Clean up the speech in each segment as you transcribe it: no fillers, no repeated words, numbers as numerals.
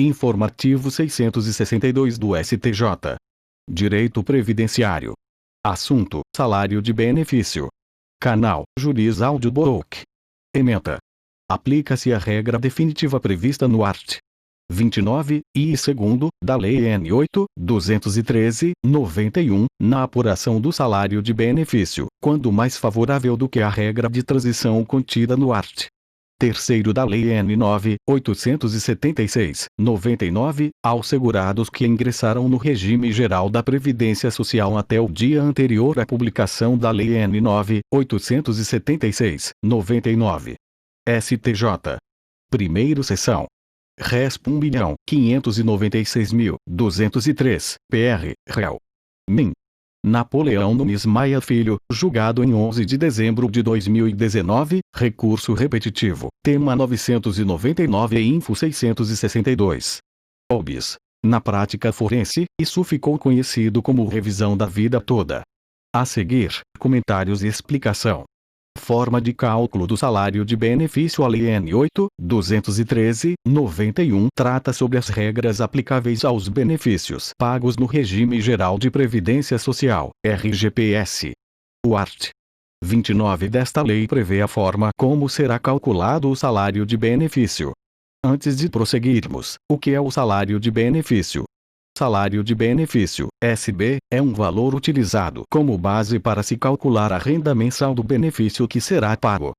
Informativo 662 do STJ. Direito Previdenciário. Assunto: salário de benefício. Canal Juris Audiobook. Ementa. Aplica-se a regra definitiva prevista no art. 29, e segundo, da Lei N. 8.213/91, na apuração do salário de benefício, quando mais favorável do que a regra de transição contida no art. Terceiro da Lei N. 9.876/99, aos segurados que ingressaram no regime geral da Previdência Social até o dia anterior à publicação da Lei N. 9.876/99. STJ. Primeiro Seção. Resp. 1.596.203, PR, réu. Min. Napoleão Nunes Maia Filho, julgado em 11 de dezembro de 2019, recurso repetitivo, tema 999 e info 662. Obis. Na prática forense, isso ficou conhecido como revisão da vida toda. A seguir, comentários e explicação. Forma de cálculo do salário de benefício. A Lei N. 8.213/91 trata sobre as regras aplicáveis aos benefícios pagos no Regime Geral de Previdência Social, RGPS. O art. 29 desta lei prevê a forma como será calculado o salário de benefício. Antes de prosseguirmos, o que é o salário de benefício? Salário de benefício, SB, é um valor utilizado como base para se calcular a renda mensal do benefício que será pago.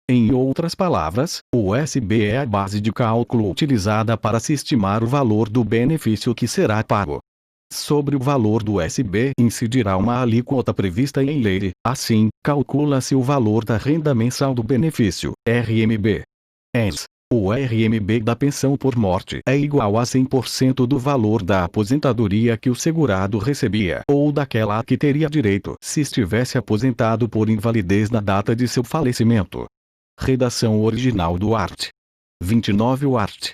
Em outras palavras, o SB é a base de cálculo utilizada para se estimar o valor do benefício que será pago. Sobre o valor do SB incidirá uma alíquota prevista em lei, assim, calcula-se o valor da renda mensal do benefício, RMB. O RMB da pensão por morte é igual a 100% do valor da aposentadoria que o segurado recebia ou daquela a que teria direito se estivesse aposentado por invalidez na data de seu falecimento. Redação original do art. 29. O art.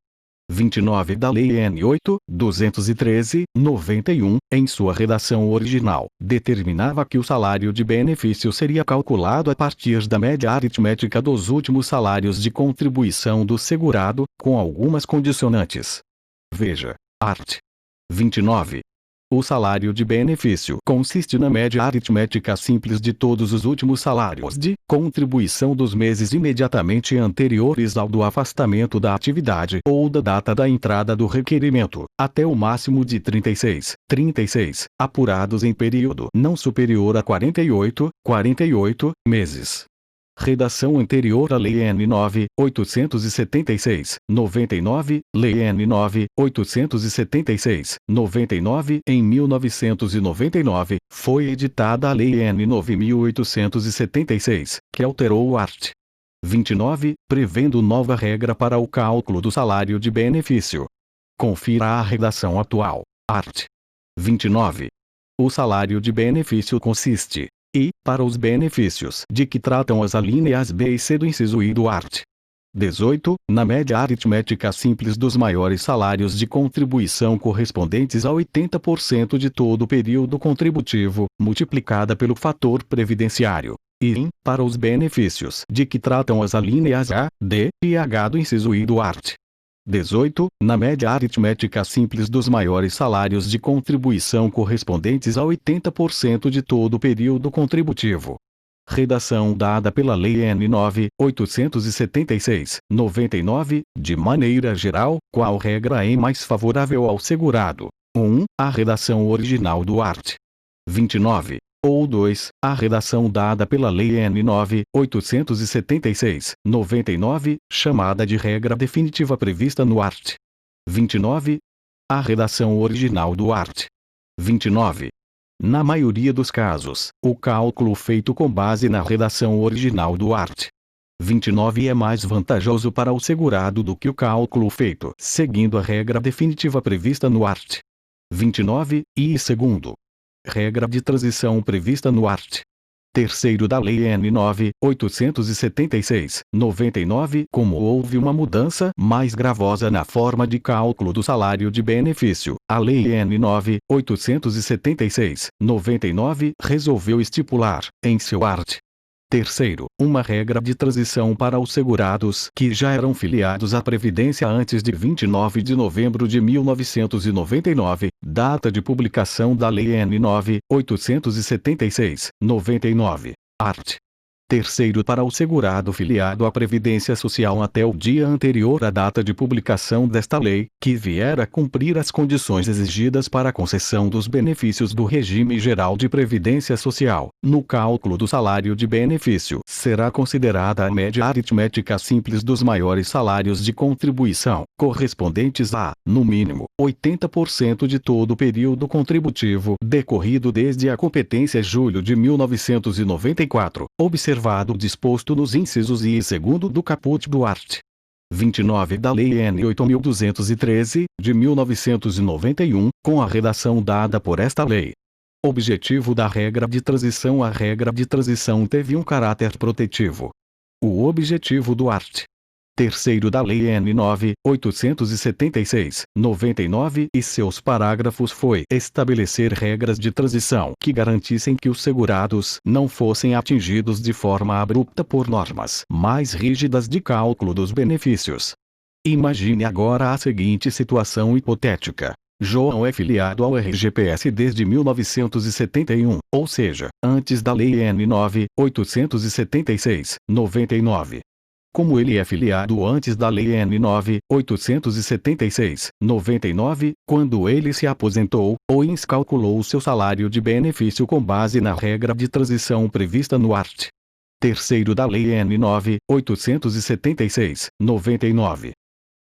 29 da Lei N. 8.213/91, em sua redação original, determinava que o salário de benefício seria calculado a partir da média aritmética dos últimos salários de contribuição do segurado, com algumas condicionantes. Veja, art. 29. O salário de benefício consiste na média aritmética simples de todos os últimos salários de contribuição dos meses imediatamente anteriores ao do afastamento da atividade ou da data da entrada do requerimento, até o máximo de 36, apurados em período não superior a 48 meses. Redação anterior à Lei N. 9.876/99, Lei N. 9.876/99. Em 1999, foi editada a Lei N. 9.876, que alterou o art. 29, prevendo nova regra para o cálculo do salário de benefício. Confira a redação atual. Art. 29. O salário de benefício consiste para os benefícios de que tratam as alíneas B e C do inciso I do art. 18, na média aritmética simples dos maiores salários de contribuição correspondentes a 80% de todo o período contributivo, multiplicada pelo fator previdenciário. E para os benefícios de que tratam as alíneas A, D e H do inciso I do art. 18, na média aritmética simples dos maiores salários de contribuição correspondentes a 80% de todo o período contributivo. Redação dada pela Lei N. 9.876/99, de maneira geral, qual regra é mais favorável ao segurado? 1. A redação original do art. 29. Ou 2. A redação dada pela Lei N. 9.876/99, chamada de regra definitiva prevista no art. 29. A redação original do art. 29. Na maioria dos casos, o cálculo feito com base na redação original do art. 29 é mais vantajoso para o segurado do que o cálculo feito seguindo a regra definitiva prevista no art. 29, e segundo. Regra de transição prevista no art. Terceiro da Lei N. 9.876/99. Como houve uma mudança mais gravosa na forma de cálculo do salário de benefício, a Lei N. 9.876/99 resolveu estipular, em seu art. Terceiro, uma regra de transição para os segurados que já eram filiados à Previdência antes de 29 de novembro de 1999, data de publicação da Lei N. 9.876/99. Art. Terceiro, para o segurado filiado à Previdência Social até o dia anterior à data de publicação desta lei, que vier a cumprir as condições exigidas para a concessão dos benefícios do regime geral de Previdência Social, no cálculo do salário de benefício, será considerada a média aritmética simples dos maiores salários de contribuição, correspondentes a, no mínimo, 80% de todo o período contributivo decorrido desde a competência julho de 1994, observado o disposto nos incisos I e segundo do caput do art. 29 da Lei N. 8.213, de 1991, com a redação dada por esta lei. Objetivo da regra de transição: a regra de transição teve um caráter protetivo. O objetivo do art. Terceiro da Lei N. 9.876/99 e seus parágrafos foi estabelecer regras de transição que garantissem que os segurados não fossem atingidos de forma abrupta por normas mais rígidas de cálculo dos benefícios. Imagine agora a seguinte situação hipotética. João é filiado ao RGPS desde 1971, ou seja, antes da Lei N. 9.876/99. Como ele é filiado antes da Lei N. 9.876/99, quando ele se aposentou, o INSS calculou o seu salário de benefício com base na regra de transição prevista no art. Terceiro da Lei N. 9.876/99.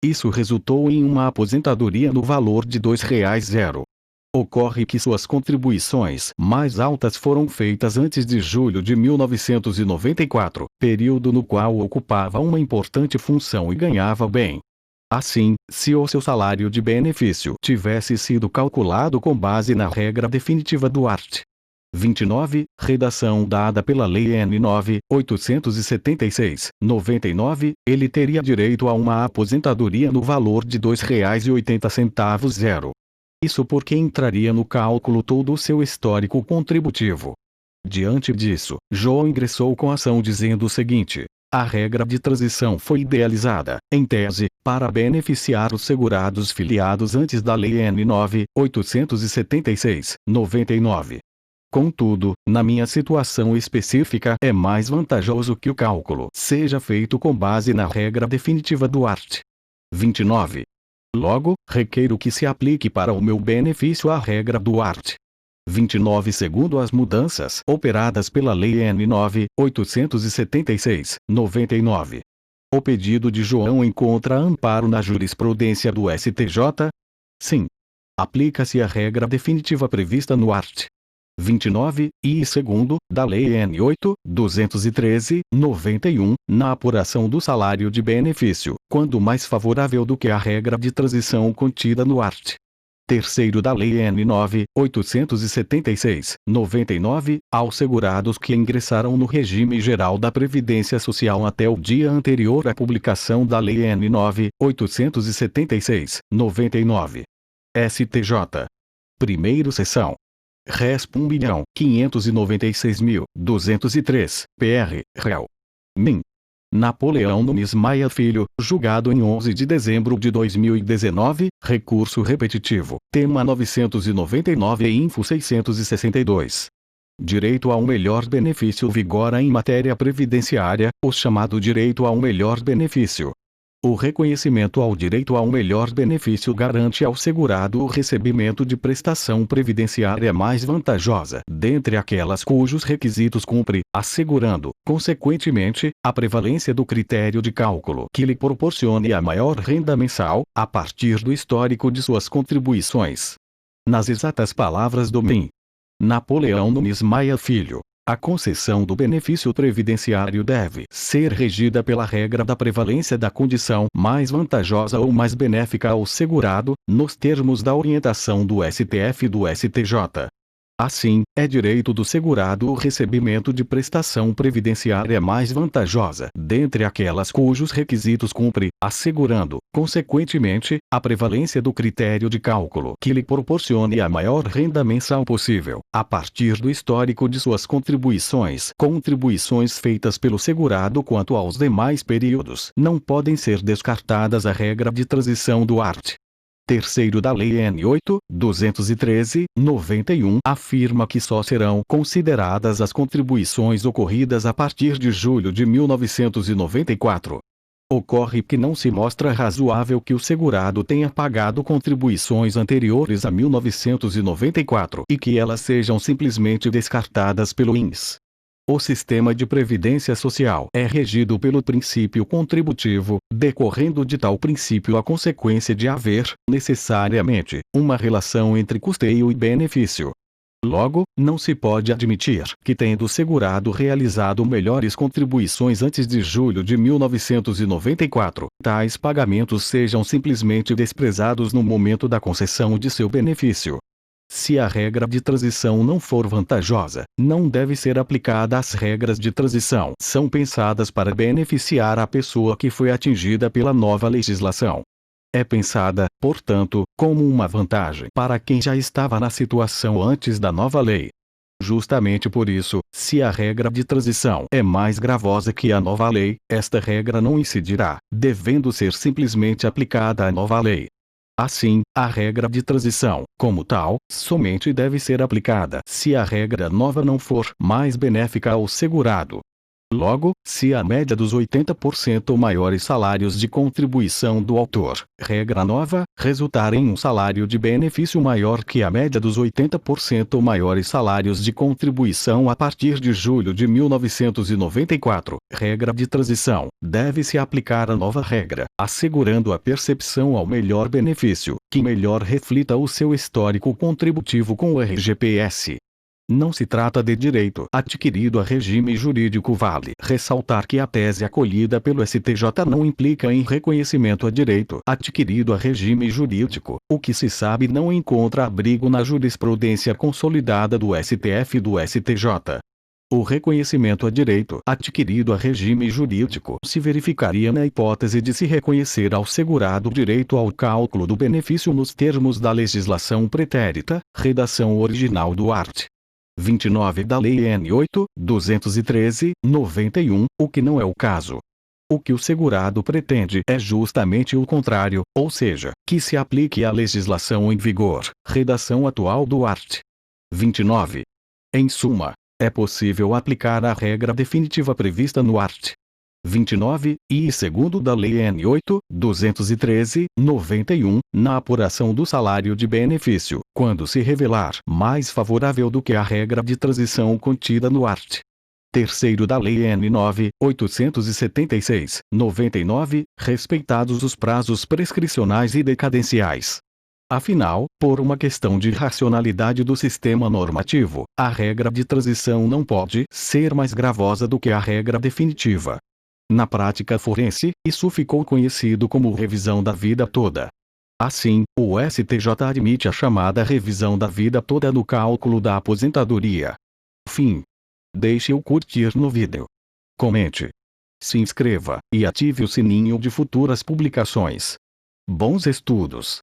Isso resultou em uma aposentadoria no valor de R$ 2,00. Ocorre que suas contribuições mais altas foram feitas antes de julho de 1994, período no qual ocupava uma importante função e ganhava bem. Assim, se o seu salário de benefício tivesse sido calculado com base na regra definitiva do art. 29, redação dada pela Lei N. 9.876/99, ele teria direito a uma aposentadoria no valor de R$ 2,80. Isso porque entraria no cálculo todo o seu histórico contributivo. Diante disso, João ingressou com ação dizendo o seguinte: a regra de transição foi idealizada, em tese, para beneficiar os segurados filiados antes da Lei N. 9.876/99. Contudo, na minha situação específica, é mais vantajoso que o cálculo seja feito com base na regra definitiva do art. 29. Logo, requeiro que se aplique para o meu benefício a regra do art. 29 segundo as mudanças operadas pela Lei N. 9.876/99. O pedido de João encontra amparo na jurisprudência do STJ? Sim. Aplica-se a regra definitiva prevista no art. 29, e segundo, da Lei N. 8.213/91, na apuração do salário de benefício, quando mais favorável do que a regra de transição contida no art. Terceiro da Lei N. 9.876/99, aos segurados que ingressaram no regime geral da Previdência Social até o dia anterior à publicação da Lei N. 9.876/99. STJ. Primeiro seção. Resp. 1.596.203, PR, réu. Min. Napoleão Nunes Maia Filho, julgado em 11 de dezembro de 2019, recurso repetitivo, tema 999 e info 662. Direito a um melhor benefício vigora em matéria previdenciária, o chamado direito a um melhor benefício. O reconhecimento ao direito a um melhor benefício garante ao segurado o recebimento de prestação previdenciária mais vantajosa, dentre aquelas cujos requisitos cumpre, assegurando, consequentemente, a prevalência do critério de cálculo que lhe proporcione a maior renda mensal, a partir do histórico de suas contribuições. Nas exatas palavras do Min. Napoleão Nunes Maia Filho, a concessão do benefício previdenciário deve ser regida pela regra da prevalência da condição mais vantajosa ou mais benéfica ao segurado, nos termos da orientação do STF e do STJ. Assim, é direito do segurado o recebimento de prestação previdenciária mais vantajosa dentre aquelas cujos requisitos cumpre, assegurando, consequentemente, a prevalência do critério de cálculo que lhe proporcione a maior renda mensal possível, a partir do histórico de suas contribuições. Contribuições feitas pelo segurado quanto aos demais períodos não podem ser descartadas a regra de transição do art. Terceiro da Lei N. 8.213/91 afirma que só serão consideradas as contribuições ocorridas a partir de julho de 1994. Ocorre que não se mostra razoável que o segurado tenha pagado contribuições anteriores a 1994 e que elas sejam simplesmente descartadas pelo INSS. O sistema de previdência social é regido pelo princípio contributivo, decorrendo de tal princípio a consequência de haver, necessariamente, uma relação entre custeio e benefício. Logo, não se pode admitir que, tendo o segurado realizado melhores contribuições antes de julho de 1994, tais pagamentos sejam simplesmente desprezados no momento da concessão de seu benefício. Se a regra de transição não for vantajosa, não deve ser aplicada. As regras de transição são pensadas para beneficiar a pessoa que foi atingida pela nova legislação. É pensada, portanto, como uma vantagem para quem já estava na situação antes da nova lei. Justamente por isso, se a regra de transição é mais gravosa que a nova lei, esta regra não incidirá, devendo ser simplesmente aplicada à nova lei. Assim, a regra de transição, como tal, somente deve ser aplicada se a regra nova não for mais benéfica ao segurado. Logo, se a média dos 80% maiores salários de contribuição do autor, regra nova, resultar em um salário de benefício maior que a média dos 80% maiores salários de contribuição a partir de julho de 1994, regra de transição, deve-se aplicar a nova regra, assegurando a percepção ao melhor benefício, que melhor reflita o seu histórico contributivo com o RGPS. Não se trata de direito adquirido a regime jurídico. Vale ressaltar que a tese acolhida pelo STJ não implica em reconhecimento a direito adquirido a regime jurídico, o que se sabe não encontra abrigo na jurisprudência consolidada do STF e do STJ. O reconhecimento a direito adquirido a regime jurídico se verificaria na hipótese de se reconhecer ao segurado direito ao cálculo do benefício nos termos da legislação pretérita, redação original do art. 29 da Lei N. 8.213/91, o que não é o caso. O que o segurado pretende é justamente o contrário, ou seja, que se aplique a legislação em vigor, redação atual do art. 29. Em suma, é possível aplicar a regra definitiva prevista no art. 29, e segundo da Lei N. 8.213/91, na apuração do salário de benefício, quando se revelar mais favorável do que a regra de transição contida no art. Terceiro da Lei N. 9.876/99, respeitados os prazos prescricionais e decadenciais. Afinal, por uma questão de racionalidade do sistema normativo, a regra de transição não pode ser mais gravosa do que a regra definitiva. Na prática forense, isso ficou conhecido como revisão da vida toda. Assim, o STJ admite a chamada revisão da vida toda no cálculo da aposentadoria. Fim. Deixe o curtir no vídeo. Comente. Se inscreva e ative o sininho de futuras publicações. Bons estudos!